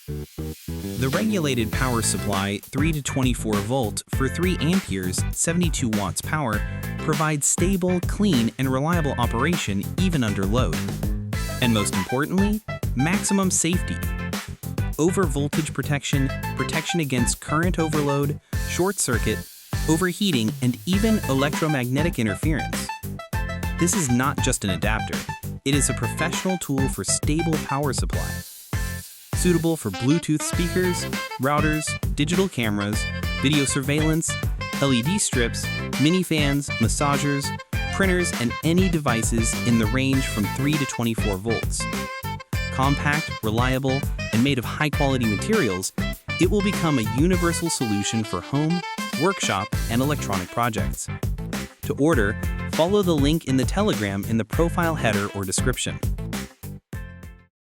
The regulated power supply 3 to 24 volt for 3 amperes, 72 watts power, provides stable, clean, and reliable operation even under load. And most importantly, maximum safety. Overvoltage protection, protection against current overload, short circuit, overheating, and even electromagnetic interference. This is not just an adapter, it is a professional tool for stable power supply. Suitable for Bluetooth speakers, routers, digital cameras, video surveillance, LED strips, mini fans, massagers, printers, and any devices in the range from 3 to 24 volts. Compact, reliable, and made of high-quality materials, it will become a universal solution for home, workshop, and electronic projects. To order, follow the link in the Telegram in the profile header or description.